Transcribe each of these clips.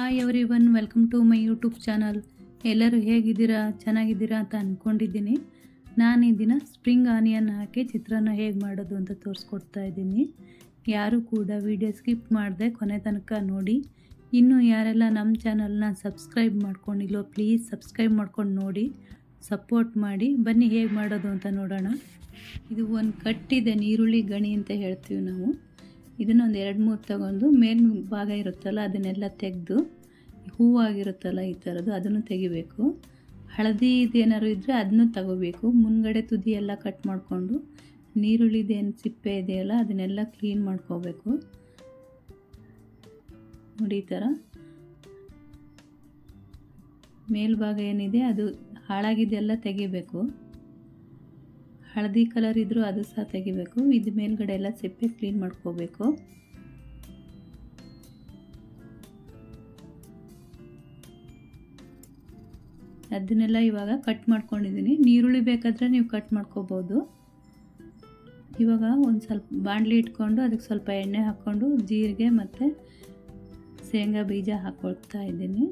Hi everyone, welcome to my YouTube channel. ಎಲ್ಲರೂ ಹೇಗಿದ್ದೀರಾ? ಚೆನ್ನಾಗಿದ್ದೀರಾ ಅಂತ ಅಂದ್ಕೊಂಡಿದ್ದೀನಿ. ನಾನು ಈ ದಿನ ಸ್ಪ್ರಿಂಗ್ ಆನಿಯನ್ ಹಾಕಿ ಚಿತ್ರಾನ್ನ ಹೇಗೆ ಮಾಡೋದು ಅಂತ ತೋರಿಸ್ಕೊಡ್ತಾ ಇದ್ದೀನಿ. ಯಾರೂ ಕೂಡ ವಿಡಿಯೋ ಸ್ಕಿಪ್ ಮಾಡದೆ ಕೊನೆ ತನಕ ನೋಡಿ. ಇನ್ನೂ ಯಾರೆಲ್ಲ ನಮ್ಮ ಚಾನಲ್ನ ಸಬ್ಸ್ಕ್ರೈಬ್ ಮಾಡ್ಕೊಂಡಿಲ್ಲೋ ಪ್ಲೀಸ್ ಸಬ್ಸ್ಕ್ರೈಬ್ ಮಾಡ್ಕೊಂಡು ನೋಡಿ, ಸಪೋರ್ಟ್ ಮಾಡಿ. ಬನ್ನಿ ಹೇಗೆ ಮಾಡೋದು ಅಂತ ನೋಡೋಣ. ಇದು ಒಂದು ಕಟ್ಟಿದೆ, ನೀರುಳ್ಳಿ ಗಣಿ ಅಂತ ಹೇಳ್ತೀವಿ ನಾವು. ಇದನ್ನೊಂದು 2-3 ತಗೊಂಡು ಮೇಲ್ ಭಾಗ ಇರುತ್ತಲ್ಲ ಅದನ್ನೆಲ್ಲ ತೆಗೆದು, ಹೂವಾಗಿರುತ್ತಲ್ಲ ಈ ಥರದ್ದು ಅದನ್ನು ತೆಗಿಬೇಕು. ಹಳದಿ ಇದೇನಾದ್ರು ಇದ್ದರೆ ಅದನ್ನು ತಗೋಬೇಕು. ಮುಂದ್ಗಡೆ ತುದಿ ಎಲ್ಲ ಕಟ್ ಮಾಡಿಕೊಂಡು ನೀರುಳ್ಳಿದೇನು ಸಿಪ್ಪೆ ಇದೆಯಲ್ಲ ಅದನ್ನೆಲ್ಲ ಕ್ಲೀನ್ ಮಾಡ್ಕೋಬೇಕು. ನೋಡಿ ಈ ಥರ ಮೇಲ್ಭಾಗ ಏನಿದೆ ಅದು ಹಾಳಾಗಿದ್ದೆಲ್ಲ ತೆಗಿಬೇಕು. ಹಳದಿ ಕಲರ್ ಇದ್ದರೂ ಅದು ಸಹ ತೆಗಿಬೇಕು. ಇದು ಮೇಲ್ಗಡೆ ಎಲ್ಲ ಸಿಪ್ಪೆ ಕ್ಲೀನ್ ಮಾಡ್ಕೋಬೇಕು. ಅದನ್ನೆಲ್ಲ ಇವಾಗ ಕಟ್ ಮಾಡ್ಕೊಂಡಿದ್ದೀನಿ. ನೀರುಳ್ಳಿ ಬೇಕಾದರೆ ನೀವು ಕಟ್ ಮಾಡ್ಕೋಬೋದು. ಇವಾಗ ಒಂದು ಸ್ವಲ್ಪ ಬಾಣಲಿ ಇಟ್ಕೊಂಡು ಅದಕ್ಕೆ ಸ್ವಲ್ಪ ಎಣ್ಣೆ ಹಾಕ್ಕೊಂಡು ಜೀರಿಗೆ ಮತ್ತು ಶೇಂಗಾ ಬೀಜ ಹಾಕ್ಕೊಳ್ತಾ ಇದ್ದೀನಿ.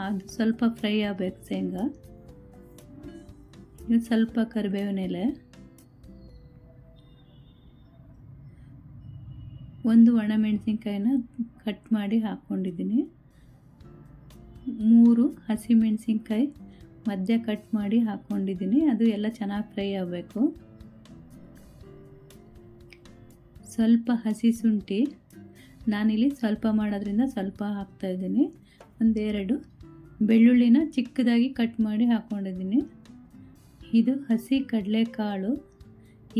ಅದು ಸ್ವಲ್ಪ ಫ್ರೈ ಆಗಬೇಕು ಶೇಂಗಾ. ಇದು ಸ್ವಲ್ಪ ಕರಿಬೇವಿನ ಎಲೆ, ಒಂದು ಒಣಮೆಣಸಿನ್ಕಾಯಿನ ಕಟ್ ಮಾಡಿ ಹಾಕ್ಕೊಂಡಿದ್ದೀನಿ. 3 ಹಸಿಮೆಣಸಿನ್ಕಾಯಿ ಮಧ್ಯ ಕಟ್ ಮಾಡಿ ಹಾಕ್ಕೊಂಡಿದ್ದೀನಿ. ಅದು ಎಲ್ಲ ಚೆನ್ನಾಗಿ ಫ್ರೈ ಆಗಬೇಕು. ಸ್ವಲ್ಪ ಹಸಿ ಶುಂಠಿ, ನಾನಿಲ್ಲಿ ಸ್ವಲ್ಪ ಮಾಡೋದ್ರಿಂದ ಸ್ವಲ್ಪ ಹಾಕ್ತಾಯಿದ್ದೀನಿ. 1-2 ಬೆಳ್ಳುಳ್ಳಿನ ಚಿಕ್ಕದಾಗಿ ಕಟ್ ಮಾಡಿ ಹಾಕ್ಕೊಂಡಿದ್ದೀನಿ. ಇದು ಹಸಿ ಕಡಲೆಕಾಳು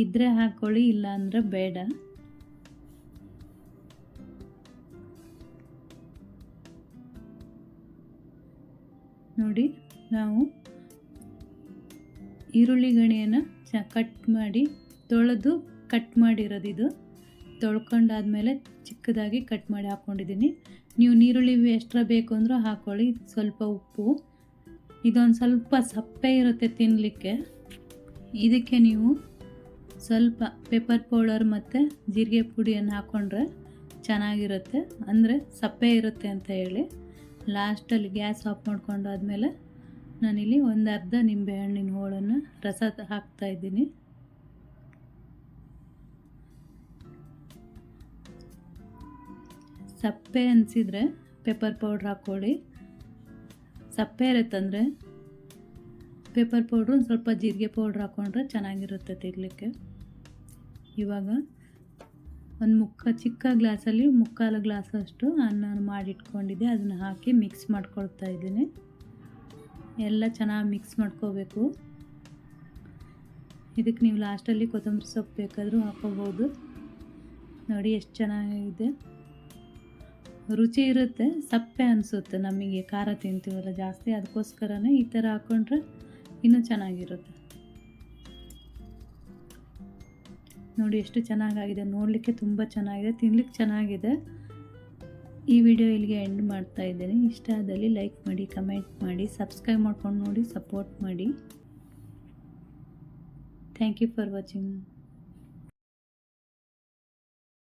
ಇದ್ದರೆ ಹಾಕ್ಕೊಳ್ಳಿ, ಇಲ್ಲ ಅಂದರೆ ಬೇಡ. ನೋಡಿ, ನಾವು ಈರುಳ್ಳಿ ಗಣಿಯನ್ನು ಕಟ್ ಮಾಡಿ ತೊಳೆದು ಕಟ್ ಮಾಡಿರೋದು. ಇದು ತೊಳ್ಕೊಂಡಾದ್ಮೇಲೆ ಚಿಕ್ಕದಾಗಿ ಕಟ್ ಮಾಡಿ ಹಾಕ್ಕೊಂಡಿದ್ದೀನಿ. ನೀವು ನೀರುಳ್ಳಿ ಎಕ್ಸ್ಟ್ರಾ ಬೇಕು ಅಂದರೂ ಹಾಕ್ಕೊಳ್ಳಿ. ಸ್ವಲ್ಪ ಉಪ್ಪು, ಇದೊಂದು ಸ್ವಲ್ಪ ಸಪ್ಪೆ ಇರುತ್ತೆ ತಿನ್ನಲಿಕ್ಕೆ. ಇದಕ್ಕೆ ನೀವು ಸ್ವಲ್ಪ ಪೆಪ್ಪರ್ ಪೌಡರ್ ಮತ್ತು ಜೀರಿಗೆ ಪುಡಿಯನ್ನು ಹಾಕ್ಕೊಂಡ್ರೆ ಚೆನ್ನಾಗಿರುತ್ತೆ, ಅಂದರೆ ಸಪ್ಪೆ ಇರುತ್ತೆ ಅಂತ ಹೇಳಿ. ಲಾಸ್ಟಲ್ಲಿ ಗ್ಯಾಸ್ ಆಫ್ ಮಾಡ್ಕೊಂಡು ಆದಮೇಲೆ ನಾನಿಲ್ಲಿ ಒಂದು ಅರ್ಧ ನಿಂಬೆಹಣ್ಣಿನ ಹೋಳನ್ನು ರಸ ಹಾಕ್ತಾಯಿದ್ದೀನಿ. ಸಪ್ಪೆ ಅನಿಸಿದರೆ ಪೆಪ್ಪರ್ ಪೌಡ್ರ್ ಹಾಕ್ಕೊಳ್ಳಿ. ಸಪ್ಪೆ ಇರುತ್ತಂದರೆ ಪೆಪ್ಪರ್ ಪೌಡ್ರು ಒಂದು ಸ್ವಲ್ಪ ಜೀರಿಗೆ ಪೌಡ್ರ್ ಹಾಕ್ಕೊಂಡ್ರೆ ಚೆನ್ನಾಗಿರುತ್ತೆ ತಿನ್ನಲಿಕ್ಕೆ. ಇವಾಗ ಒಂದು ಚಿಕ್ಕ ಗ್ಲಾಸಲ್ಲಿ 3/4 ಗ್ಲಾಸಷ್ಟು ಅನ್ನ ಮಾಡಿಟ್ಕೊಂಡಿದ್ದೆ, ಅದನ್ನು ಹಾಕಿ ಮಿಕ್ಸ್ ಮಾಡ್ಕೊಳ್ತಾ ಇದ್ದೀನಿ. ಎಲ್ಲ ಚೆನ್ನಾಗಿ ಮಿಕ್ಸ್ ಮಾಡ್ಕೋಬೇಕು. ಇದಕ್ಕೆ ನೀವು ಲಾಸ್ಟಲ್ಲಿ ಕೊತ್ತಂಬರಿ ಸೊಪ್ಪು ಬೇಕಾದರೂ ಹಾಕೋಬೋದು. ನೋಡಿ ಎಷ್ಟು ಚೆನ್ನಾಗಿದೆ, ರುಚಿ ಇರುತ್ತೆ. ಸಪ್ಪೆ ಅನಿಸುತ್ತೆ ನಮಗೆ, ಖಾರ ತಿಂತೀವಲ್ಲ ಜಾಸ್ತಿ, ಅದಕ್ಕೋಸ್ಕರನೇ ಈ ಥರ ಹಾಕ್ಕೊಂಡ್ರೆ ಇನ್ನೂ ಚೆನ್ನಾಗಿರುತ್ತೆ. ನೋಡಿ ಎಷ್ಟು ಚೆನ್ನಾಗಾಗಿದೆ, ನೋಡಲಿಕ್ಕೆ ತುಂಬ ಚೆನ್ನಾಗಿದೆ, ತಿನ್ಲಿಕ್ಕೆ ಚೆನ್ನಾಗಿದೆ. ಈ ವಿಡಿಯೋ ಇಲ್ಲಿಗೆ ಎಂಡ್ ಮಾಡ್ತಾ ಇದ್ದೀನಿ. ಇಷ್ಟ ಆದಲ್ಲಿ ಲೈಕ್ ಮಾಡಿ, ಕಮೆಂಟ್ ಮಾಡಿ, ಸಬ್ಸ್ಕ್ರೈಬ್ ಮಾಡ್ಕೊಂಡು ನೋಡಿ, ಸಪೋರ್ಟ್ ಮಾಡಿ. Thank you for watching.